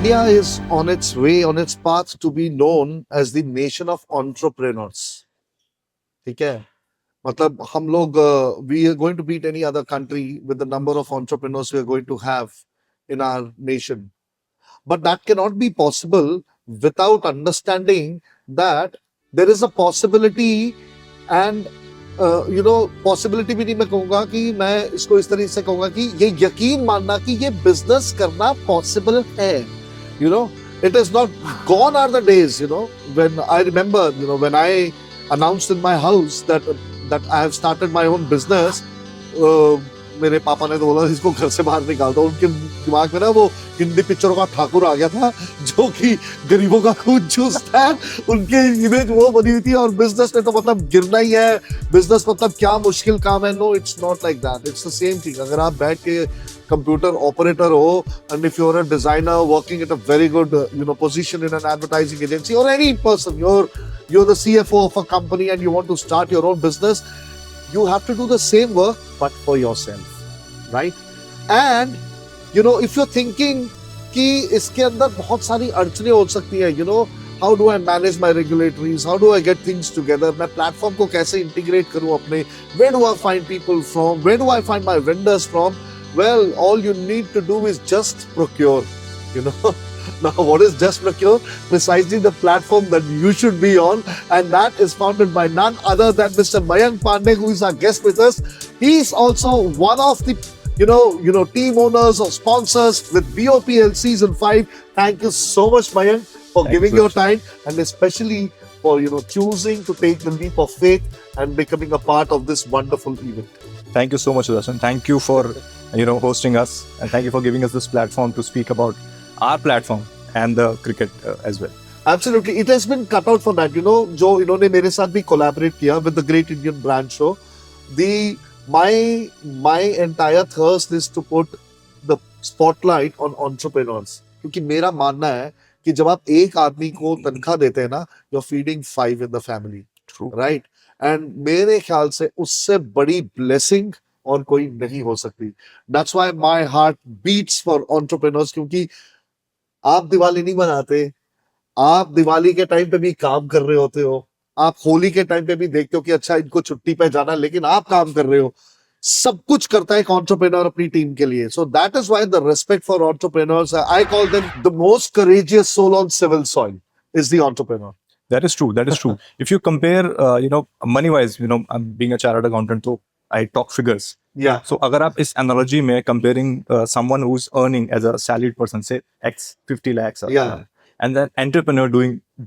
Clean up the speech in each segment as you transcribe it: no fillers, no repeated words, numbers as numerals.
India is on its way, on its path to be known as the nation of entrepreneurs. ठीक है मतलब हम लोग we are going to beat any other country with the number of entrepreneurs we are going to have in our nation. But that cannot be possible without understanding that there is a possibility and possibility भी नहीं मैं कहूंगा कि मैं इसको इस तरीके से कहूंगा कि ये यकीन मानना कि ये बिजनेस करना पॉसिबल है it is not gone are the days when I remember when I announced in my house that I have started my own business. मेरे पापा ने तो बोला इसको घर से बाहर निकाल दो. उनके दिमाग में ना वो हिंदी पिक्चरों का ठाकुर आ गया था जो कि गरीबों का खून चूसता है. उनके इमेज वो बनी हुई थी और बिजनेस में तो मतलब गिरना ही है. बिजनेस मतलब क्या मुश्किल काम है. No, it's not like that. It's the same thing. अगर आप बैठ के कंप्यूटर ऑपरेटर हो and if you are a designer working at a very good position in an advertising agency और any person, you're the CFO of a company and you want to start your own business, you have to do the same work but for yourself, right? And if you're thinking कि इसके अंदर बहुत सारी अड़चने हो सकती है, how do I manage my regulatories, how do I get things together, मैं platform को कैसे इंटीग्रेट करूं अपने, where do I find people from, where do I find my vendors from? Well, all you need to do is just procure. Now, what is Just Procure? Precisely the platform that you should be on, and that is founded by none other than Mr. Mayank Pandey, who is our guest with us. He's also one of the, team owners or sponsors with BOPL Season 5. Thank you so much, Mayank, for giving your time and especially for, choosing to take the leap of faith and becoming a part of this wonderful event. Thank you so much, Sudarshan. Thank you for, hosting us, and thank you for giving us this platform to speak about our platform and the cricket as well. Absolutely, it has been cut out for that. जो इन्होंने मेरे साथ भी collaborate किया with the Great Indian Brand Show. My entire thirst is to put the spotlight on entrepreneurs. क्योंकि मेरा मानना है कि जब आप एक आदमी को तनख्वाह देते हैं ना, you're feeding 5 in the family. True. Right? And मेरे ख्याल से उससे बड़ी blessing और कोई नहीं हो सकती. That's why my heart beats for entrepreneurs. क्योंकि आप दिवाली नहीं मनाते, आप दिवाली के टाइम पे भी काम कर रहे होते हो, आप होली के टाइम पे भी देखते हो कि अच्छा इनको छुट्टी पे जाना, लेकिन आप काम कर रहे हो. सब कुछ करता है एक एंटरप्रेन्योर अपनी टीम के लिए. So that is why the respect for entrepreneurs, I call them the most courageous soul on civil soil is the entrepreneur. That is true. That is true. If you compare, money-wise, I'm being a chartered accountant, so I talk figures. Yeah. So, अगर आप इस analogy में comparing someone who's earning as a salaried person, say X 50 lakhs, Yeah. and then entrepreneur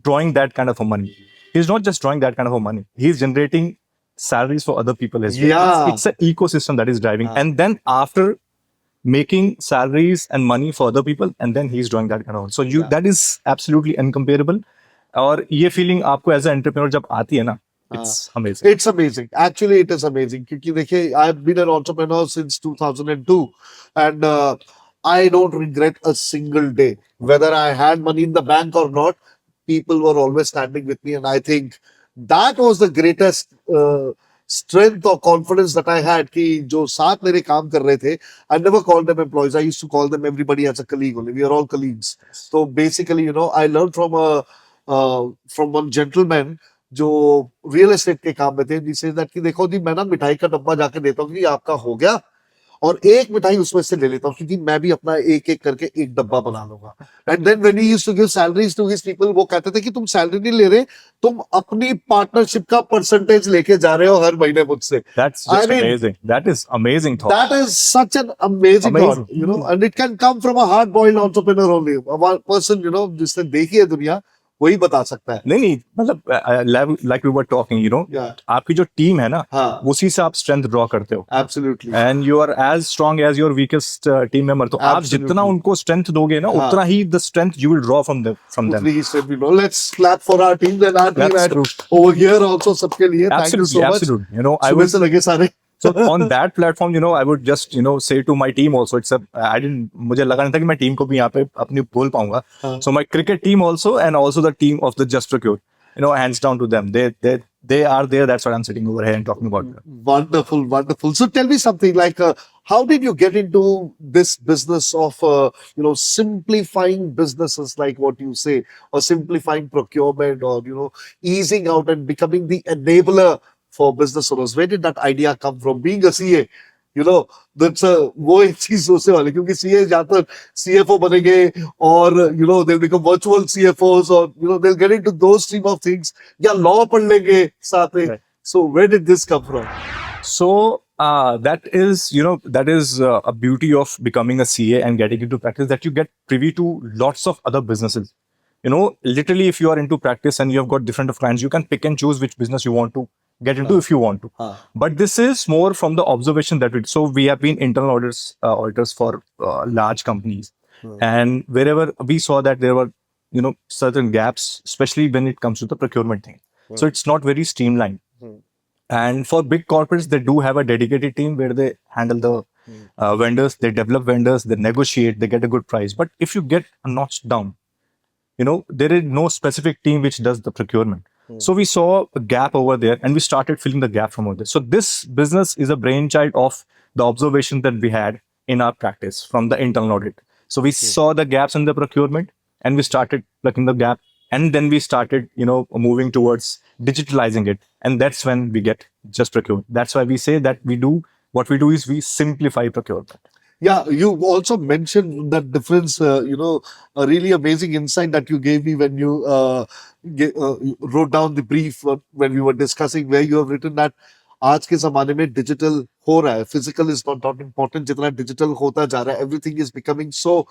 drawing that kind of a money, he's not just drawing that kind of a money. He's generating salaries for other people as well. Yeah. It's an ecosystem that is driving, and then after making salaries and money for other people, and then he's drawing that kind of. So that is absolutely incomparable. और ये feeling आपको as a entrepreneur जब आती है ना, it's amazing. It's amazing. Actually it is amazing. क्योंकि देखिए, I have been an entrepreneur since 2002 and I don't regret a single day. Whether I had money in the bank or not, people were always standing with me, and I think that was the greatest strength or confidence that I had. कि जो साथ मेरे काम कर रहे थे, I never called them employees. I used to call them everybody as a colleague only. We are all colleagues. So basically, I learned from one gentleman जो real estate के काम में थे. जिसे कि देखो जी, मैं ना मिठाई का डब्बा जाके देता हूँ कि आपका हो गया, और एक मिठाई उसमें से ले लेता हूँ क्योंकि मैं भी अपना एक एक करके एक डब्बा बना लूंगा. And then when he used to give salaries to his people, वो कहते थे कि तुम सैलरी नहीं ले रहे, तुम अपनी पार्टनरशिप का परसेंटेज लेके जा रहे हो हर महीने मुझसे. That's just amazing. That is amazing thought. That is such an amazing thought, and it can come from a hard-boiled entrepreneur only. A person, जिसने देखी है दुनिया, वही बता सकता है. नहीं, मतलब like we were talking, Yeah. आपकी जो टीम है ना, हाँ. उसी से आप स्ट्रेंथ ड्रॉ करते हो. Absolutely. And you are as strong as your weakest team member. तो आप जितना उनको स्ट्रेंथ दोगे ना, उतना ही the strength you will draw from them. He said, let's clap for our team. Then our team That's true. over here also सबके लिए. Thank you so much. Absolutely. I was से लगे सारे. So on that platform, I would just, say to my team also, मुझे लगा नहीं था कि मैं टीम को भी यहाँ पे अपनी बोल पाऊंगा. So my cricket team also, and also the team of the Just Procure, hands down to them. They are there. That's what I'm sitting over here and talking about. Wonderful, wonderful. So tell me something like, how did you get into this business of simplifying businesses, like what you say, or simplifying procurement, or easing out and becoming the enabler for business owners? Where did that idea come from? Being a CA, that's a वो एक चीज सोचने वाले, क्योंकि CA ज्यादातर CFO बनेंगे, और they'll become virtual CFOs, or they'll get into those stream of things, या law पढ़ लेंगे साथ में. Right. So where did this come from? So that is, a beauty of becoming a CA and getting into practice, that you get privy to lots of other businesses. Literally, if you are into practice and you have got different of clients, you can pick and choose which business you want to get into if you want to. But this is more from the observation that so we have been internal auditors for large companies, and wherever we saw that there were certain gaps, especially when it comes to the procurement thing. So it's not very streamlined. And for big corporates, they do have a dedicated team where they handle the vendors, they develop vendors, they negotiate, they get a good price. But if you get a notch down, there is no specific team which does the procurement. So we saw a gap over there, and we started filling the gap from over there. So this business is a brainchild of the observation that we had in our practice from the internal audit. So we saw the gaps in the procurement, and we started plugging the gap. And then we started, moving towards digitalizing it. And that's when we get just procurement. That's why we say that what we do is we simplify procurement. Yeah, you also mentioned that difference, a really amazing insight that you gave me when you wrote down the brief when we were discussing, where you have written that आज के ज़माने में digital हो रहा है, physical is not important, जितना digital होता जा रहा है, everything is becoming so,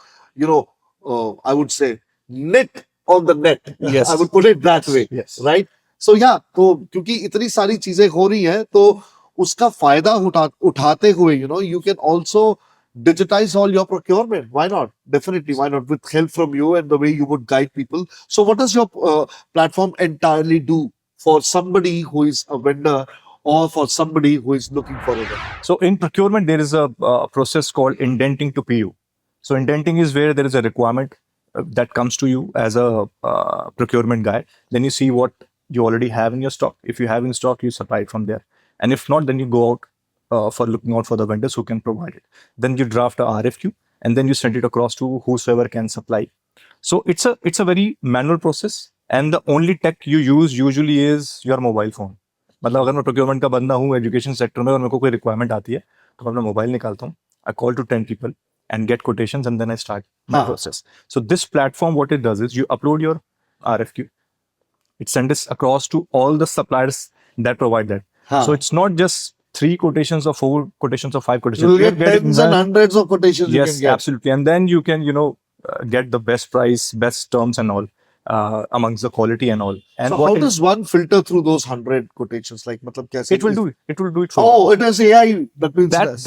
I would say, net on the net. Yes. I would put it that way. Yes. Right? So yeah, तो क्योंकि इतनी सारी चीजें हो रही हैं, तो उसका फायदा उठाते हुए, you can also digitize all your procurement. Why not? Definitely, why not? With help from you and the way you would guide people. So what does your platform entirely do for somebody who is a vendor, or for somebody who is looking for a vendor? So in procurement, there is a process called indenting to PU. So indenting is where there is a requirement that comes to you as a procurement guy. Then you see what you already have in your stock. If you have in stock, you supply it from there. And if not, then you go out for looking out for the vendors who can provide it. Then you draft a RFQ, and then you send it across to whosoever can supply. So it's a very manual process, and the only tech you use usually is your mobile phone. मतलब अगर मैं procurement का बंदा हूँ education sector में और मेरे को कोई requirement आती है, तो मैं अपना मोबाइल निकालता हूँ, I call to 10 people and get quotations, and then I start my process. So this platform, what it does is you upload your RFQ, it sends it across to all the suppliers that provide that. So it's not just 3 quotations or 4 quotations or 5 quotations. You get tens and hundreds of quotations. Yes, you can get. Absolutely. And then you can, get the best price, best terms and all, amongst the quality and all. And so how does one filter through those 100 quotations? Like, matlab, kaise? It will do it. It will do it for you. Oh, it has AI. That means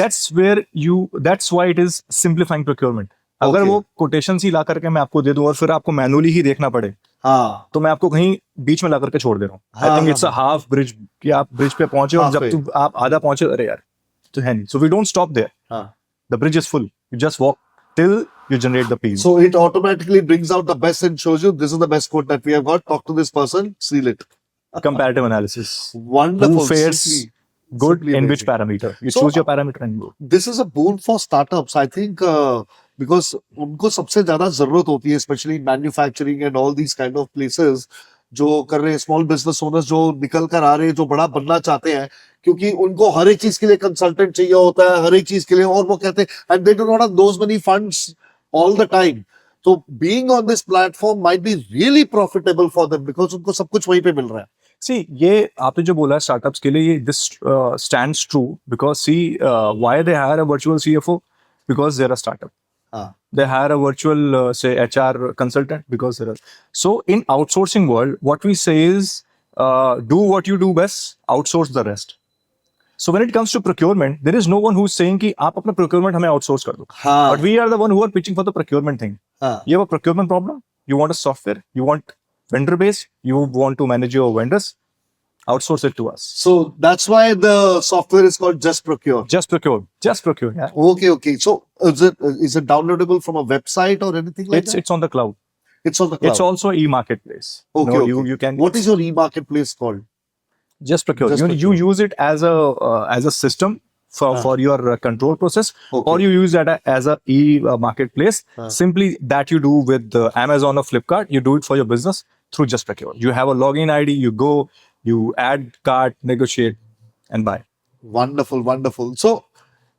that's why it is simplifying procurement. अगर वो quotations ही ला करके मैं आपको दे दूं और फिर आपको manually ही देखना पड़े, तो मैं आपको कहीं बीच में ला करके छोड़ दे रहा हूँ. I think it's a half bridge कि आप bridge पे पहुंचे और जब आप आधा पहुंचे, अरे यार तो है नहीं. So we don't stop there. The bridge is full. You just walk till you generate the PU. So it automatically brings out the best and shows you this is the best quote that we have got. Talk to this person, seal it. Comparative analysis. Wonderful. Who fares good in which parameter? You choose your parameter and go. This is a boon for startups, I think, because उनको सबसे ज्यादा जरूरत होती है, especially manufacturing and all these kind of places, जो कर रहे हैं small business owners, जो निकल कर आ रहे हैं, जो बड़ा बनना चाहते हैं, क्योंकि उनको हर एक चीज के लिए कंसल्टेंट चाहिए होता है, हर एक चीज के लिए, और वो कहते हैं and they do not have those many funds all the time. So being on this platform might be really profitable for them because उनको सब कुछ वहीं पे मिल रहा है. See, ये आपने जो बोला startups के लिए, this stands true because see why they hire a virtual CFO, because they're a startup. They hire a virtual say HR consultant because they're so in outsourcing world, what we say is do what you do best, outsource the rest. So when it comes to procurement, there is no one who's saying कि आप अपना procurement हमें outsource कर दो. But we are the one who are pitching for the procurement thing. You have a procurement problem, you want a software, you want vendor base, you want to manage your vendors, outsource it to us. So that's why the software is called Just Procure. Just procure. Just procure. Yeah. Okay. So is it downloadable from a website or anything like that? It's on the cloud. It's on the cloud. It's also e-marketplace. Okay. You can. What is your e-marketplace called? Just procure. You use it as a system for your control process, Okay. or you use that as a marketplace. Simply that you do with Amazon or Flipkart, you do it for your business through Just Procure. You have a login ID, you go, you add cart, negotiate, and buy. Wonderful, wonderful. So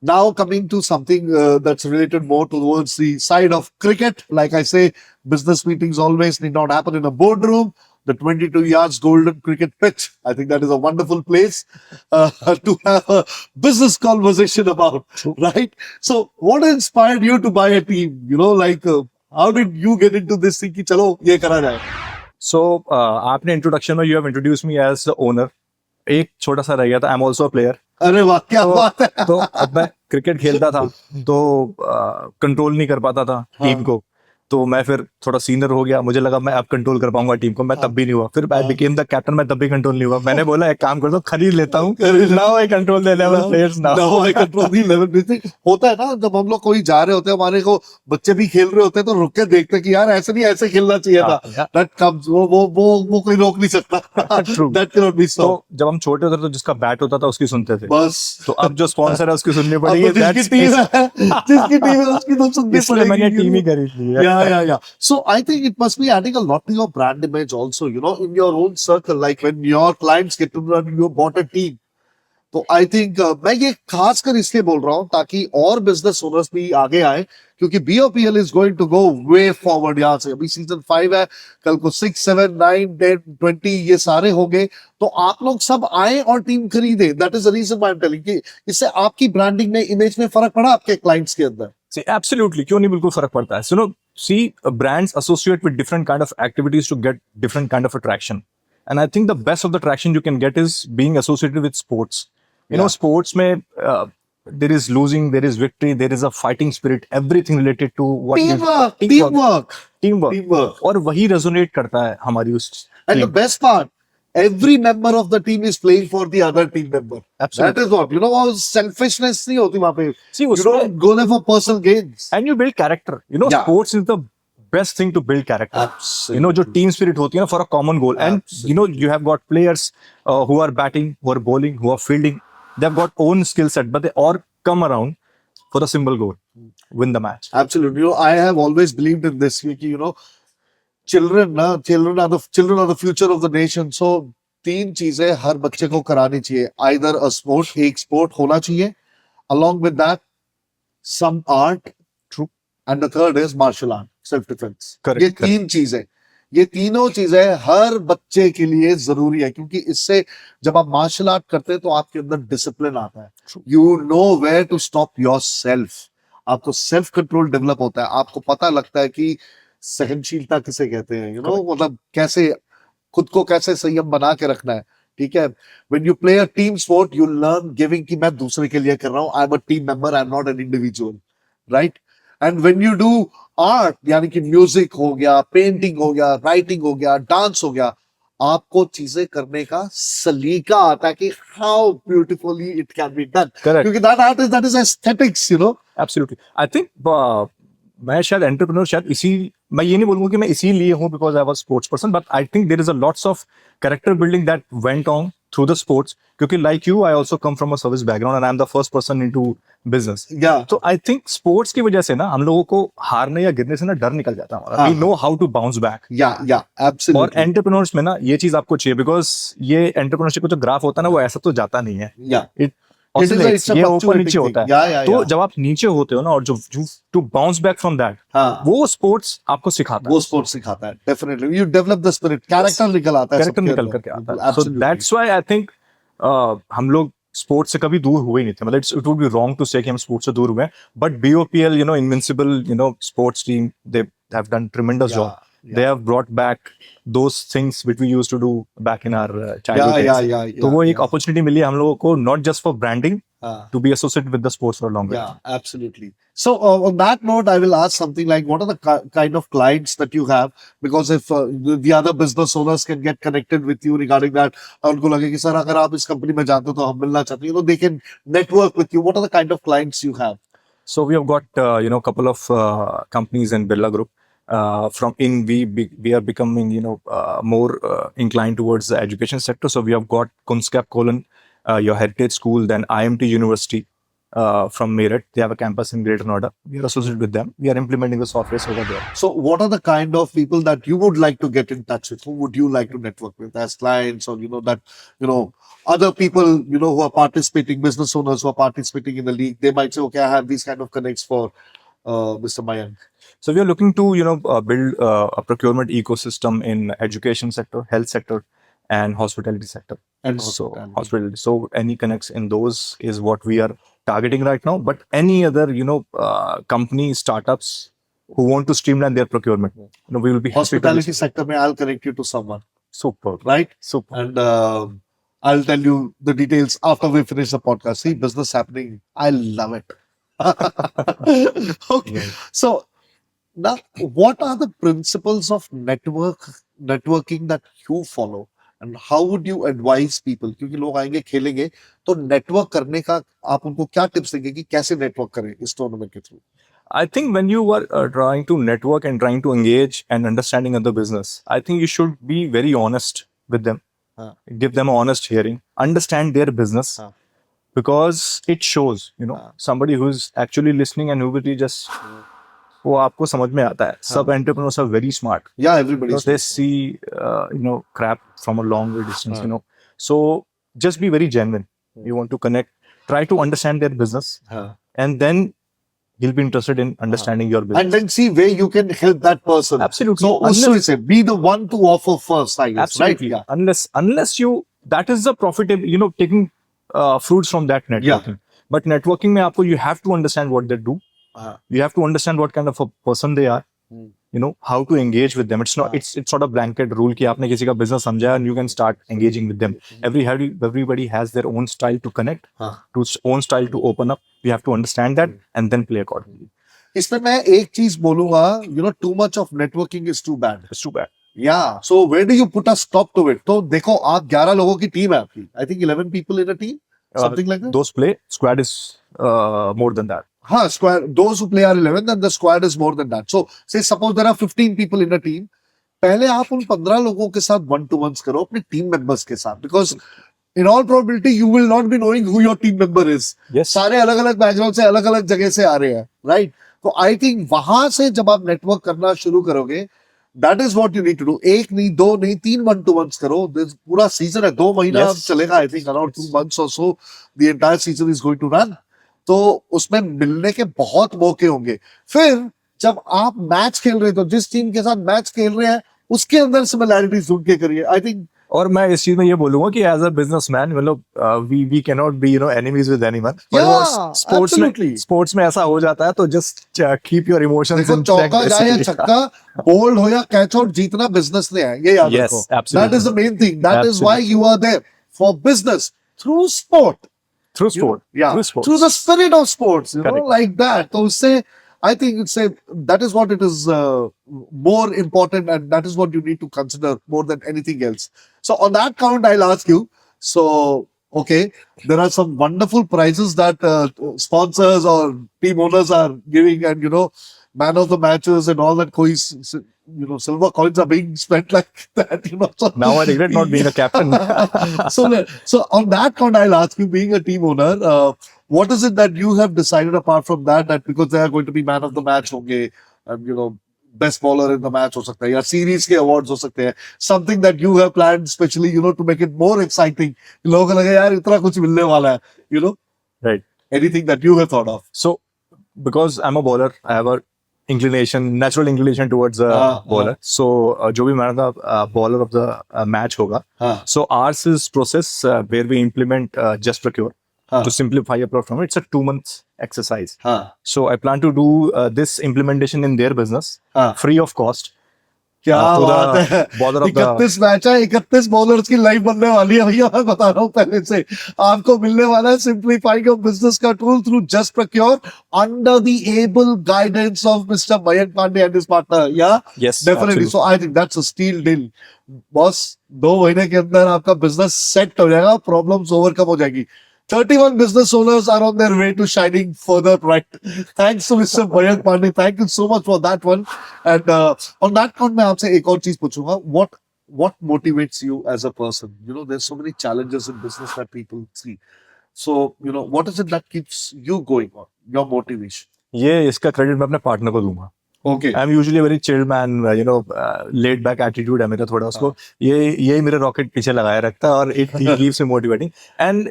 now coming to something that's related more towards the side of cricket. Like I say, business meetings always need not happen in a boardroom. The 22 yards golden cricket pitch. I think that is a wonderful place to have a business conversation about, right? So what inspired you to buy a team? You know, like how did you get into this thing कि चलो ये करा जाए? So आपने introduction में you have introduced me as the owner. एक छोटा सा रह गया था, आई एम ऑल्सो प्लेयर. अरे वाह क्या बात है. तो अब मैं क्रिकेट खेलता था तो कंट्रोल नहीं कर पाता था टीम को. तो मैं फिर थोड़ा सीनियर हो गया, मुझे लगा मैं अब कंट्रोल कर पाऊंगा टीम को, मैं तब भी नहीं हुआ. फिर आई बिकेम द कैप्टन, मैं तब भी कंट्रोल नहीं हुआ. मैंने बोला एक काम कर दो, खरीद लेता हूँ. Now I control the 11 players. Now I control the 11 players. होता है ना, जब हम लोग कोई जा रहे होते हैं, हमारे को बच्चे भी खेल रहे होते हैं, तो रुक के देखते हैं कि यार ऐसे नहीं, ऐसे खेलना चाहिए था. दैट कम्स, वो कोई रोक नहीं सकता. दैट कैन नॉट बी सो. तो जब हम छोटे होते थे तो जिसका बैट होता था उसकी सुनते थे. बस. तो अब जो स्पॉन्सर है उसकी सुननी पड़ेगी. जिसकी टीम है उसकी तो सुननी इसलिए मैंने टीम ही पड़ेगी. खरीद ली है. Yeah. So I think it must be adding a lot to your brand image also, you know, in your own circle, like when your clients get to know you bought a team. तो I think मैं ये खासकर इसलिए बोल रहा हूँ ताकि और बिजनेस ओनर्स भी आगे आए, क्योंकि BOPL is going to go way forward. यहाँ से अभी सीजन 5 है, कल को 6, 7, 9, 10, 20 ये सारे होंगे. तो आप लोग सब आए और टीम खरीदे. That is the reason I am telling कि इससे आपकी ब्रांडिंग में, इमेज में फर्क पड़ा आपके क्लाइंट्स के अंदर. See, absolutely, क्यों नहीं, बिल्कुल फर्क पड़ता है. So, you know, see, brands associate with different kind of activities to get different kind of attraction. And I think the best of the traction you can get is being associated with sports. You know, sports में there is losing, there is victory, there is a fighting spirit, everything related to what teamwork. और वही resonate करता है हमारी उस And the best part, every member of the team is playing for the other team member. Absolutely. That is what, you know, वो selfishness नहीं होती वहाँ पे. See, You don't go there for personal gains. And you build character. You know, sports is the best thing to build character. Absolutely. You know, जो team spirit होती है ना, for a common goal. And you know, you have got players who are batting, who are bowling, who are fielding. They've got own skill set, but they all come around for the single goal, win the match. Absolutely. You know, I have always believed in this. You know, children are the future of the nation. So 3 चीजें हर बच्चे को करानी चाहिए. Either a sport, एक sport होना चाहिए. Along with that, some art. True. And the third is martial art, self-defense. Correct. ये 3 चीजें, ये तीनों चीजें हर बच्चे के लिए जरूरी है, क्योंकि इससे जब आप मार्शल आर्ट करते हैं तो आपके अंदर डिसिप्लिन आता है. You know where to stop yourself. आपको सेल्फ कंट्रोल डेवलप होता है. आपको पता लगता है कि सहनशीलता किसे कहते हैं. यू नो, मतलब कैसे खुद को कैसे संयम बना के रखना है. ठीक है. When you play a team sport, you learn giving, कि मैं दूसरे के लिए कर रहा हूँ. I am a team member, I am not an individual, right. And when you do art, यानी कि म्यूजिक हो गया, पेंटिंग हो गया, राइटिंग हो गया, डांस हो गया, आपको चीजें करने का सलीका आता है कि how beautifully it can be done. क्योंकि that is aesthetics, you know. Absolutely. I think मैं शायद एंटरप्रेन्योर, शायद इसी, मैं ये नहीं बोलूंगा कि मैं इसीलिए हूँ because I was sports person, but I think there is a lots of character building that went on through the sports. क्योंकि like you, I also come from a service background and I am the first person into business. तो I think sports की वजह से ना हम लोगों को हारने या गिरने से ना डर निकल जाता है. We know how to bounce back. Absolutely. और एंटरप्रेन्योर्स में ना ये चीज आपको चाहिए, बिकॉज ये एंटरप्रेन्योरशिप का जो ग्राफ होता है ना, वो ऐसा तो जाता नहीं है. इट ये ऊपर नीचे होता है. तो जब आप नीचे होते हो ना, और जो to bounce back from that, वो स्पोर्ट्स आपको सिखाता है. वो स्पोर्ट्स सिखाता है. Definitely you develop the spirit. Character निकल आता है. कैरेक्टर निकल करके आता है. So that's why I think हम लोग स्पोर्ट्स से कभी दूर हुए नहीं थे. मतलब it would be wrong to say कि हम स्पोर्ट्स से दूर हुए. But BOPL, you know, invincible, you know, sports team, they have done tremendous job. They have brought back those things which we used to do back in our childhood days. तो वो एक opportunity मिली हम लोगों को, not just for branding, to be associated with the sports for a longer time. Absolutely. So on that note, I will ask something like, what are the kind of clients that you have? Because if the other business owners can get connected with you regarding that, उनको लगे कि sir अगर आप इस company में जाते हो तो हम मिलना चाहते हैं, you know, they can network with you. What are the kind of clients you have? So we have got you know, couple of companies in Birla Group. From we are becoming, you know, more inclined towards the education sector. So we have got Kunskap Colon, your heritage school, then IMT University, from Meerut. They have a campus in Greater Noida. We are associated with them. We are implementing the software over there. So, what are the kind of people that you would like to get in touch with? Who would you like to network with as clients, or that other people who are participating, business owners who are participating in the league? They might say, okay, I have these kind of connects for Mr. Mayank. So we are looking to build a procurement ecosystem in education sector, health sector, and hospitality sector. And So hospitality. hospitality. So any connects in those is what we are targeting right now. But any other company startups who want to streamline their procurement, we will be happy to Hospitality listen. sector, mein, I'll connect you to someone, Super, right? super. And I'll tell you the details after we finish the podcast. See, business happening. I love it. Okay. Yeah. So now, what are the principles of networking that you follow, and how would you advise people? क्योंकि लोग आएंगे खेलेंगे तो network करने का आप उनको क्या tips देंगे कि कैसे network करें इस tournament के through? I think when you are trying to network and trying to engage and understanding other business, I think you should be very honest with them. Give them an honest hearing, understand their business, because it shows, somebody who's actually listening and who will be just, वो आपको समझ में आता है. Some entrepreneurs are very smart. Yeah, everybody. Because they see, crap from a long way distance, So just be very genuine. You want to connect, try to understand their business, and then he'll be interested in understanding your business. And then see where you can help that person. Absolutely. So also say be the one to offer first, I guess. Absolutely. Right? Yeah. Unless you, that is the profitable, taking fruits from that networking. Yeah. But networking mein aapko, you have to understand what they do. You have to understand what kind of a person they are. How to engage with them. It's not. It's sort of blanket rule कि आपने किसी का business समझा and you can start engaging with them. Everybody has their own style to connect, own style to open up. You have to understand that and then play accordingly. इसमें मैं एक चीज बोलूंगा, too much of networking is too bad. It's too bad. Yeah. So where do you put a stop to it? तो देखो आप 11 लोगों की टीम है आपकी. I think 11 people in a team, something like that. Those play squad is more than that. Squad. Those who play are 11, and the squad is more than that. So say suppose there are 15 people in a team. पहले आप उन 15 लोगों के साथ one to ones करो अपने team members के साथ, because in all probability you will not be knowing who your team member is. Yes. सारे अलग अलग बैकग्राउंड से अलग अलग जगह से आ रहे हैं, right? तो I think वहां से जब आप नेटवर्क करना शुरू करोगे, that is what you need to do. एक नहीं, दो नहीं, 3 one to ones करो. पूरा सीजन है, 2 महीना चलेगा. I think around 2 months or so the entire season is going to run. तो उसमें मिलने के बहुत मौके होंगे. फिर जब आप मैच खेल रहे हो तो जिस टीम के साथ मैच खेल रहे हैं उसके अंदर सिमिलैरिटीज ढूंढ के करिए. I think. और मैं इस चीज में ये बोलूंगा कि as a businessman we can not be enemies with anyone. Sports में ऐसा हो जाता है तो just keep your emotions in check. चौका जाए या छक्का, बोल्ड हो या कैच आउट, जीतना बिजनेस ने है, ये याद रखो. That is the main thing. That is why you are there for business through sport. Through sport. Yeah. Through the spirit of sports, like that. So say, I think that is what it is more important, and that is what you need to consider more than anything else. So on that count, I'll ask you. So, okay, there are some wonderful prizes that sponsors or team owners are giving, and man of the matches and all that. Silver coins are being spent like that. So, now I regret not being a captain. so on that count, I'll ask you, being a team owner, what is it that you have decided apart from that because they are going to be man of the match honge, and best bowler in the match ho sakta hai, ya series ke awards ho sakte hain, something that you have planned specially, to make it more exciting. Logo ko lage yaar itna kuch milne wala hai, Right. Anything that you have thought of? So, because I'm a bowler, I have a natural inclination towards a bowler. So, जो भी man of the bowler of the match होगा. So, ours is process where we implement Just Procure to simplify your platform. It's a 2-month exercise. So, I plan to do this implementation in their business free of cost. क्या बात है. 31 match है, 31 bowlers की life बनने वाली है भैया. मैं बता रहा हूँ पहले से आपको मिलने वाला है सिंप्लीफाइंग योर बिजनेस का tool through just procure under the able guidance of mister Mayank Pandey and his partner. Yeah definitely. So I think that's a steal deal. Boss 2 महीने के अंदर आपका बिजनेस सेट हो जाएगा, प्रॉब्लम्स ओवरकम हो जाएगी. 31 business owners are on their way to shining further bright. Thanks to Mr. Mayank Pandey. Thank you so much for that one. And on that count, मैं आपसे एक और चीज पूछूंगा. What motivates you as a person? There's so many challenges in business that people see. So, what is it that keeps you going on? Your motivation? ये इसका credit मैं अपने पार्टनर को दूंगा. Okay. I am usually very chilled man, laid back attitude है मेरा थोड़ा. उसको ये मेरे रॉकेट पीछे लगाए रखता है और it keeps me motivating. And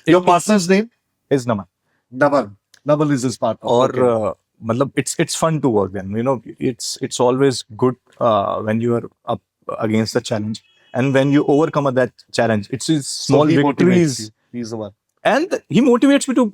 Your partner's name? Is Naman. Naman. Naman is his partner. और Okay. मतलब it's fun to work then, it's always good when you are up against the challenge, and when you overcome that challenge, it's these So small he motivates victories, you. He's the one. and he motivates me to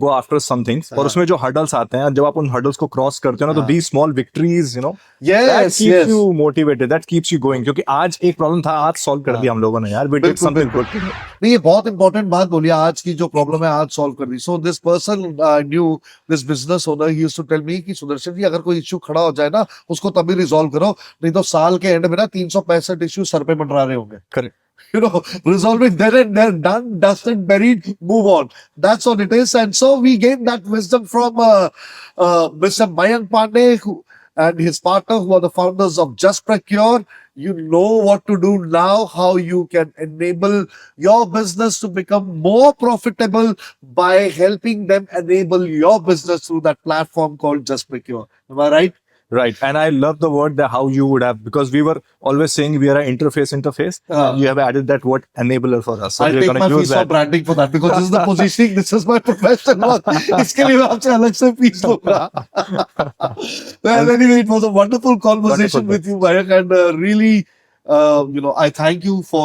go after some things. और उसमें जो hurdles आते हैं, जब आप उन hurdles को cross करते हो ना, तो these small victories, that Yes, keeps yes. you motivated, that keeps you going. क्योंकि आज एक problem था, आज solve कर दिया हम लोगों ने यार, we did बिल्कुल, something बिल्कुल. good. नहीं, ये बहुत इंपॉर्टेंट बात बोली. आज की जो प्रॉब्लम है आज सॉल्व कर दी. So this person knew, this business owner, he used to tell me कि सुदर्शन जी, अगर कोई इश्यू खड़ा हो जाए ना, उसको तभी रिजॉल्व करो, नहीं तो साल के एंड में ना 365 इश्यू सर पे मंडरा रहे होंगे. Correct. Resolve it then and there, done, dusted, buried, move on. That's what it is. And so we gained that wisdom from Mr. Mayank Pandey and his partner, who are the founders of Just Procure. You know what to do now, how you can enable your business to become more profitable by helping them enable your business through that platform called Just Procure. Am I right? Right. And I love the word that how you would have, because we were always saying we are an interface. You have added that word enabler for us. So I'll we're take going my to use fees for that. branding for that, because this is the positioning, this is my profession work. इसके लिए मैं आपसे अलग से fees लूंगा. Well, anyway, it was a wonderful conversation Wonderful. with you, Mayank, and really, I thank you for,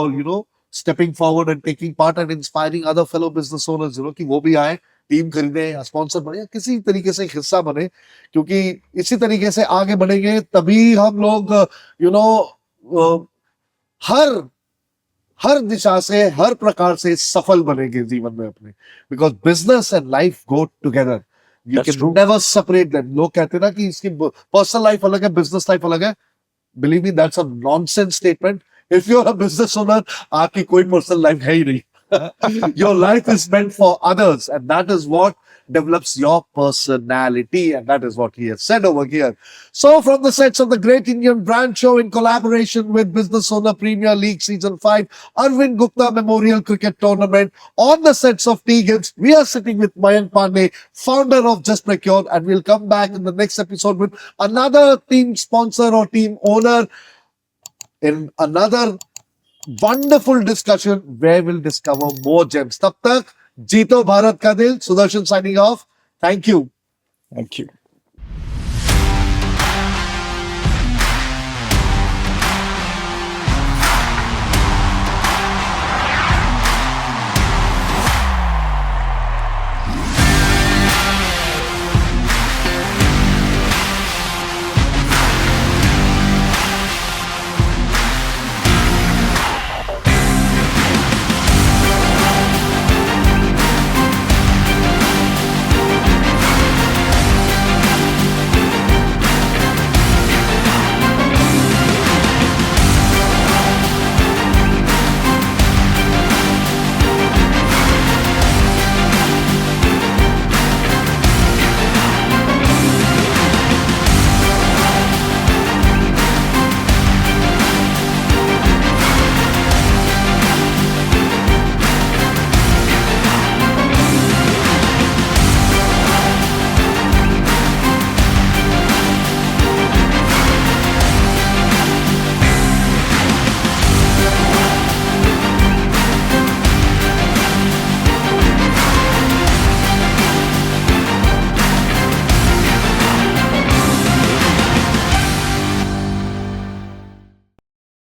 stepping forward and taking part and inspiring other fellow business owners, कि वो भी आए, टीम खरीदे या स्पॉन्सर बने या किसी तरीके से हिस्सा बने, क्योंकि इसी तरीके से आगे बढ़ेंगे तभी हम लोग हर दिशा से, हर प्रकार से सफल बनेंगे जीवन में अपने. Because business and life go together. You That's can true. Never separate them. लोग कहते हैं ना कि इसकी पर्सनल लाइफ अलग है, बिजनेस लाइफ अलग है. Believe me, that's a nonsense statement. If you are a business owner, आपकी कोई पर्सनल लाइफ है ही नहीं. Your life is meant for others, and that is what develops your personality, and that is what he has said over here. So, from the sets of the Great Indian Brand Show in collaboration with Business Owner Premier League Season 5, Arvind Gupta Memorial Cricket Tournament, on the sets of T Gibbs, we are sitting with Mayank Pandey, founder of Just Procure, and we'll come back in the next episode with another team sponsor or team owner in another wonderful discussion where we'll discover more gems. Tab tak, Jeeto Bharat ka dil. Sudarshan signing off. Thank you. Thank you.